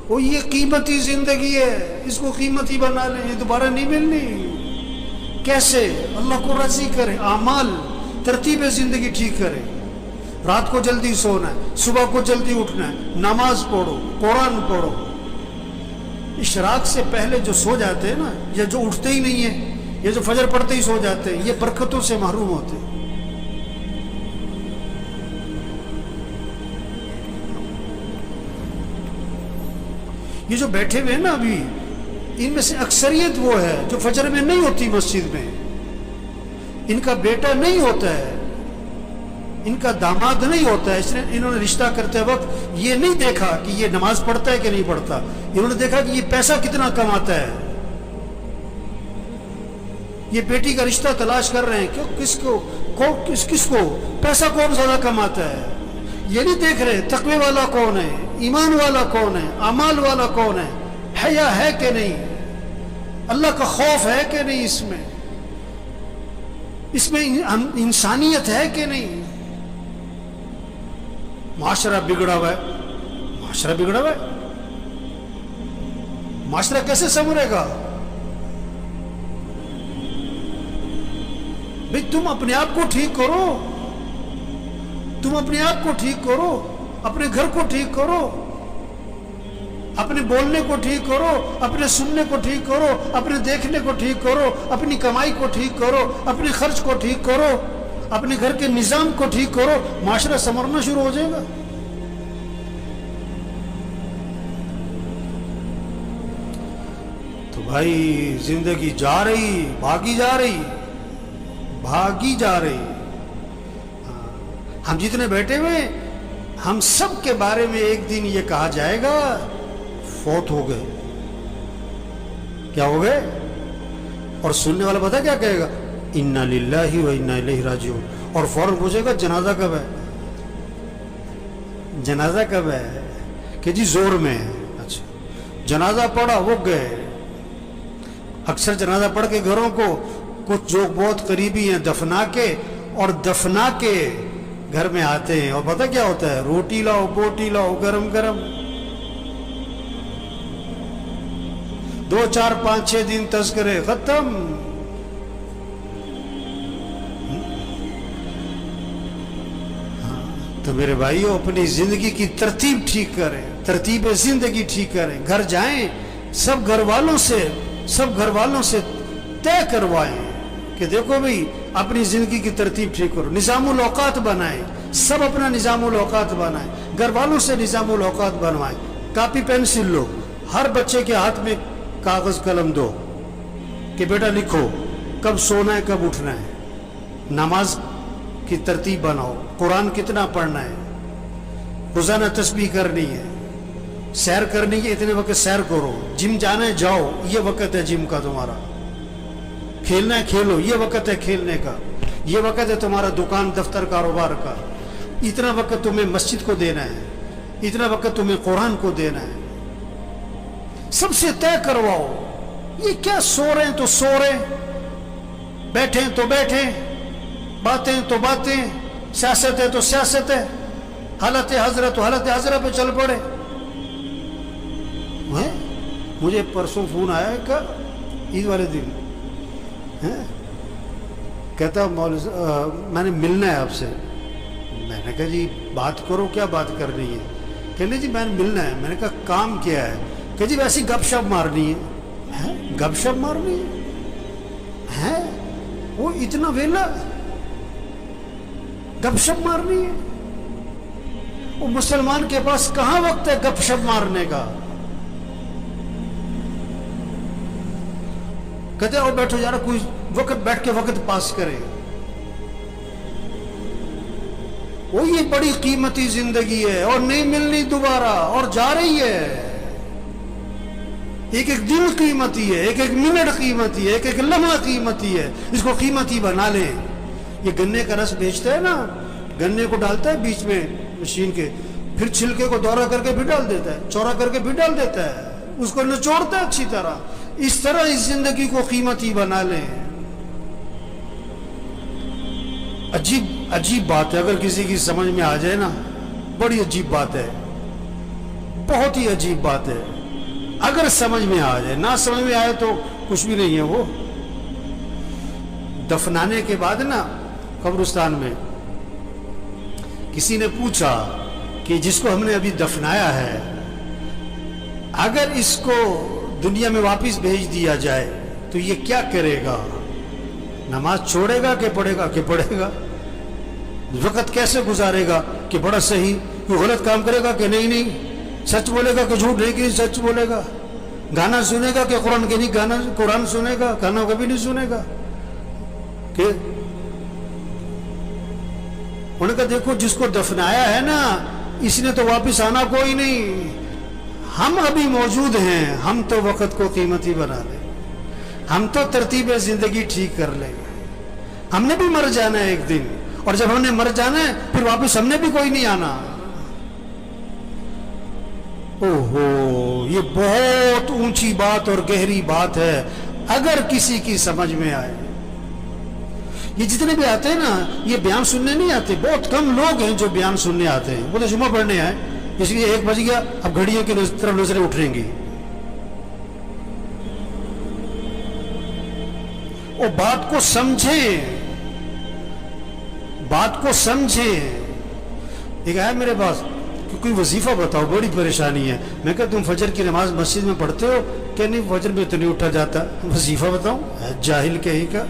وہ یہ قیمتی زندگی ہے، اس کو قیمتی بنا لیں، یہ دوبارہ نہیں ملنی۔ کیسے؟ اللہ کو راضی کرے، اعمال ترتیب زندگی ٹھیک کرے۔ رات کو جلدی سونا ہے، صبح کو جلدی اٹھنا ہے، نماز پڑھو، قرآن پڑھو۔ اشراق سے پہلے جو سو جاتے ہیں نا، یا جو اٹھتے ہی نہیں ہیں، یا جو فجر پڑھتے ہی سو جاتے ہیں، یہ برکتوں سے محروم ہوتے ہیں۔ یہ جو بیٹھے ہوئے ہیں نا ابھی، ان میں سے اکثریت وہ ہے جو فجر میں نہیں ہوتی مسجد میں، ان کا بیٹا نہیں ہوتا ہے، ان کا داماد نہیں ہوتا ہے، اس نے انہوں نے رشتہ کرتے وقت یہ نہیں دیکھا کہ یہ نماز پڑھتا ہے کہ نہیں پڑھتا، انہوں نے دیکھا کہ یہ پیسہ کتنا کماتا ہے۔ یہ بیٹی کا رشتہ تلاش کر رہے ہیں کہ کس کو پیسہ کون زیادہ کماتا ہے، یہ نہیں دیکھ رہے تقوی والا کون ہے، ایمان والا کون ہے، اعمال والا کون ہے، حیا ہے کہ نہیں، اللہ کا خوف ہے کہ نہیں، اس میں انسانیت ہے کہ نہیں۔ معاشرہ بگڑا ہوا ہے، معاشرہ بگڑا ہوا ہے، معاشرہ کیسے سنورے گا؟ بھئی تم اپنے آپ کو ٹھیک کرو، تم اپنے آپ کو ٹھیک کرو، اپنے گھر کو ٹھیک کرو، اپنے بولنے کو ٹھیک کرو، اپنے سننے کو ٹھیک کرو، اپنے دیکھنے کو ٹھیک کرو، اپنی کمائی کو ٹھیک کرو، اپنے خرچ کو ٹھیک کرو، اپنے گھر کے نظام کو ٹھیک کرو، معاشرہ سنورنا شروع ہو جائے گا۔ تو بھائی زندگی جا رہی، بھاگی جا رہی، بھاگی جا رہی۔ ہم جتنے بیٹھے ہوئے، ہم سب کے بارے میں ایک دن یہ کہا جائے گا فوت ہو گئے۔ کیا ہو گئے؟ اور سننے والا پتہ کیا کہے گا؟ انا للہ و انا الیہ راجعون، اور فوراً پوچھے گا جنازہ کب ہے؟ جنازہ کب ہے؟ کہ جی زور میں ہے۔ اچھا، جنازہ پڑھا، وہ گئے۔ اکثر جنازہ پڑھ کے گھروں کو کچھ جو بہت قریبی ہیں دفنا کے گھر میں آتے ہیں، اور پتہ کیا ہوتا ہے؟ روٹی لاؤ، بوٹی لاؤ، گرم گرم، 2 4 5 6 دن تذکرے ختم۔ تو میرے بھائیو، اپنی زندگی کی ترتیب ٹھیک کریں، ترتیب زندگی ٹھیک کریں۔ گھر جائیں، سب گھر والوں سے طے کروائیں کہ دیکھو بھئی اپنی زندگی کی ترتیب ٹھیک کرو، نظام الاوقات بنائیں، سب اپنا نظام الاوقات بنائیں، گھر والوں سے نظام الاوقات بنوائیں۔ کاپی پینسل لو، ہر بچے کے ہاتھ میں کاغذ قلم دو کہ بیٹا لکھو کب سونا ہے، کب اٹھنا ہے، نماز کی ترتیب بناؤ، قرآن کتنا پڑھنا ہے، روزانہ تسبیح کرنی ہے، سیر کرنی ہے، اتنے وقت سیر کرو، جم جانا ہے جاؤ، یہ وقت ہے جم کا تمہارا، کھیلنا ہے کھیلو، یہ وقت ہے کھیلنے کا، یہ وقت ہے تمہارا دکان دفتر کاروبار کا، اتنا وقت تمہیں مسجد کو دینا ہے، اتنا وقت تمہیں قرآن کو دینا ہے، سب سے طے کرواؤ۔ یہ کیا سو رہے ہیں تو سو رہے، بیٹھے ہیں تو بیٹھے، باتیں تو باتیں، سیاست ہے تو سیاست ہے، حالت حضرت تو حالت حضرت پہ چل پڑے۔ مجھے پرسوں فون آیا ہے کہ عید والے دن، کہتا میں نے ملنا ہے آپ سے۔ میں نے کہا جی بات کرو، کیا بات کرنی ہے؟ کہنے جی میں نے ملنا ہے۔ میں نے کہا کام کیا ہے؟ کہ جی ویسی گپ شپ مارنی ہے۔ گپ شپ مارنی ہے؟ وہ اتنا ویلا گپ شپ مارنی ہے؟ وہ مسلمان کے پاس کہاں وقت ہے گپ شپ مارنے کا؟ کہتے ہیں بیٹھو یار، کوئی وقت بیٹھ کے وقت پاس کرے۔ وہ یہ بڑی قیمتی زندگی ہے اور نہیں ملنی دوبارہ، اور جا رہی ہے۔ ایک ایک دن قیمتی ہے، ایک ایک منٹ قیمتی ہے، ایک ایک لمحہ قیمتی ہے، اس کو قیمتی بنا لیں۔ یہ گنے کا رس بیچتا ہے نا، گنے کو ڈالتا ہے بیچ میں مشین کے، پھر چھلکے کو دورہ کر کے بھی ڈال دیتا ہے، چورا کر کے بھی ڈال دیتا ہے، اس کو نچوڑتا ہے اچھی طرح۔ اس طرح اس زندگی کو قیمتی بنا لیں۔ عجیب بات ہے، اگر کسی کی سمجھ میں آ جائے نا، بڑی عجیب بات ہے۔ बहुत ही अजीब बात है। अगर समझ में आ जाए, ना समझ में आए तो कुछ भी नहीं है। वो दफनाने के बाद ना कब्रिस्तान में किसी ने पूछा कि जिसको हमने अभी दफनाया है, अगर इसको दुनिया में वापस भेज दिया जाए तो ये क्या करेगा? नमाज छोड़ेगा कि पढ़ेगा? कि पढ़ेगा। वक्त कैसे गुजारेगा? कि बड़ा सही। कोई गलत काम करेगा कि नहीं नहीं, सच बोलेगा कि झूठ? नहीं कि सच बोलेगा। गाना सुनेगा कि कुरान? के नहीं, गाना कुरान सुनेगा, गाना कभी नहीं सुनेगा। कि उन्होंने कहा देखो जिसको दफनाया है ना, इसने तो वापस आना कोई नहीं। हम अभी मौजूद हैं, हम तो वक्त को कीमती बना लें, हम तो तरतीब जिंदगी ठीक कर लेंगे। हमने भी मर जाना है एक दिन, और जब हमने मर जाना है फिर वापस हमने भी कोई नहीं आना। ओहो, ये बहुत ऊंची बात और गहरी बात है, अगर किसी की समझ में आए। ये जितने भी आते हैं ना, ये बयान सुनने नहीं आते। बहुत कम लोग हैं जो बयान सुनने आते हैं। वो तो जुम्मा पढ़ने आए, इसलिए 1 बज गया, अब घड़ियों की तरफ नजरें उठेंगी। वो बात को समझें, बात को समझें। एक आया मेरे पास कि कोई वजीफा बताओ, बड़ी परेशानी है। मैं कहा तुम फजर की नमाज मस्जिद में पढ़ते हो? क्या नहीं, फजर में तो नहीं उठा जाता। वजीफा बताओ? जाहिल कहीं का।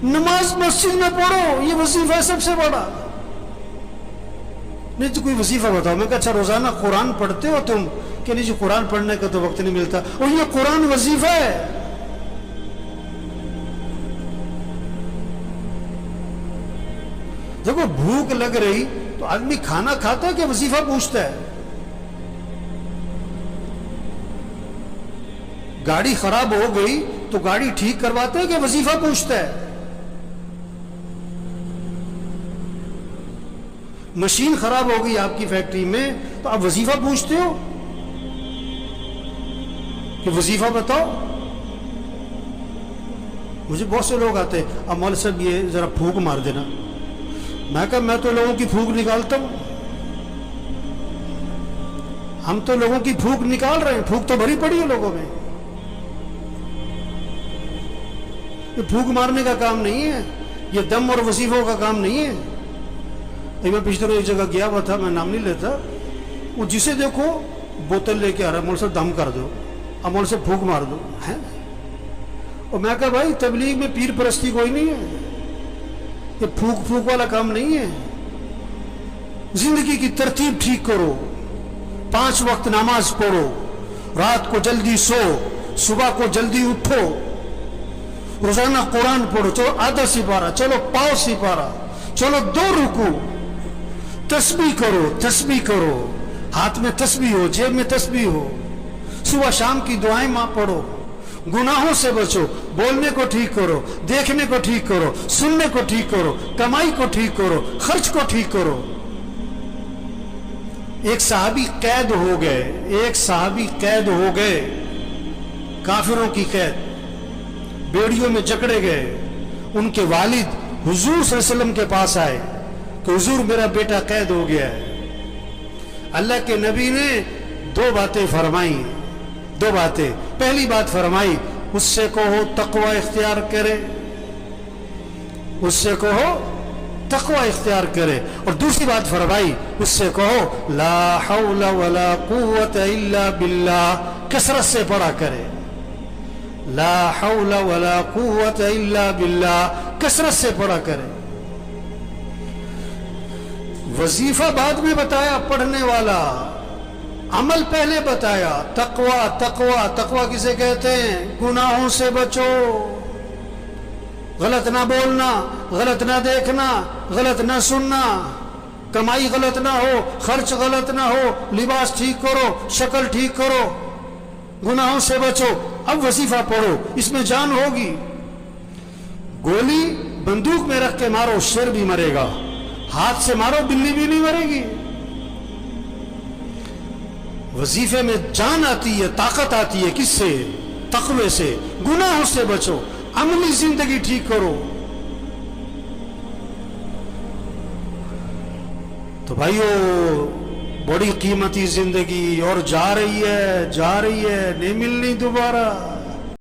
नमाज मस्जिद में पढ़ो, ये वजीफा है सबसे बड़ा। नहीं तो कोई वजीफा बताओ। मैं कहा अच्छा रोजाना कुरान पढ़ते हो तुम? क्या नहीं जी, कुरान पढ़ने का तो वक्त नहीं मिलता। और ये कुरान वजीफा है। देखो भूख लग रही तो आदमी खाना खाता है कि वजीफा पूछता है? गाड़ी खराब हो गई तो गाड़ी ठीक करवाते हैं कि वजीफा पूछता है? मशीन खराब हो गई आपकी फैक्ट्री में तो आप वजीफा पूछते हो कि वजीफा बताओ? मुझे बहुत से लोग आते हैं, अब मौलवी साहब ये जरा फूंक मार देना। मैं कहा मैं तो लोगों की फूंक निकालता हूं। हम तो लोगों की फूंक निकाल रहे हैं, फूंक तो भरी पड़ी है लोगों में। ये फूंक मारने का काम नहीं है, ये दम और वजीफों का काम नहीं है। मैं पिछले रोज एक जगह गया हुआ था, मैं नाम नहीं लेता। वो जिसे देखो बोतल लेके आ रहा है, मौलवी साहब दम कर दो, अब मौलवी साहब फूंक मार दो है। और मैं कहा भाई तबलीग में पीर परस्ती कोई नहीं है, ये फूक फूक वाला काम नहीं है। जिंदगी की तरतीब ठीक करो, 5 वक्त नमाज पढ़ो, रात को जल्दी सो, सुबह को जल्दी उठो, रोजाना कुरान पढ़ो। चलो आधा सिपारा, चलो पाव सिपारा, चलो 2 रुकू, तस्बीह करो, तस्बीह करो, हाथ में तस्बीह हो, जेब में तस्बीह हो, सुबह शाम की दुआएं मां पढ़ो, गुनाहों से बचो, बोलने को ठीक करो, देखने को ठीक करो, सुनने को ठीक करो, कमाई को ठीक करो, खर्च को ठीक करो। एक सहाबी कैद हो गए, एक सहाबी कैद हो गए, काफिरों की कैद, बेड़ियों में जकड़े गए। उनके वालिद हुजूर सल्लल्लाहु अलैहि वसल्लम के पास आए कि हुजूर मेरा बेटा कैद हो गया है। अल्लाह के नबी ने 2 बातें फरमाई, 2 बातें। पहली बात फरमाई उससे कहो तकवा इख्तियार करे, उससे कहो तकवा इख्तियार करे। और दूसरी बात फरमाई उससे कहो ला हौला वला कुव्वत इल्ला बिल्लाह, कसरत से पढ़ा करे। ला हौला वला कुव्वत इल्ला बिल्लाह, कसरत से पढ़ा करे। वजीफा बाद में बताया पढ़ने वाला, अमल पहले बताया। तकवा तकवा तकवा किसे कहते हैं? गुनाहों से बचो, गलत ना बोलना, गलत ना देखना, गलत ना सुनना, कमाई गलत ना हो, खर्च गलत ना हो, लिबास ठीक करो, शक्ल ठीक करो, गुनाहों से बचो। अब वजीफा पढ़ो, इसमें जान होगी। गोली बंदूक में रख के मारो, शेर भी मरेगा, हाथ से मारो बिल्ली भी नहीं मरेगी। वजीफे में जान आती है, ताकत आती है। किससे? तकवे से। गुनाहों से बचो, अमली जिंदगी ठीक करो। तो भाइयों بڑی قیمتی زندگی اور جا رہی ہے نہیں ملنی دوبارہ.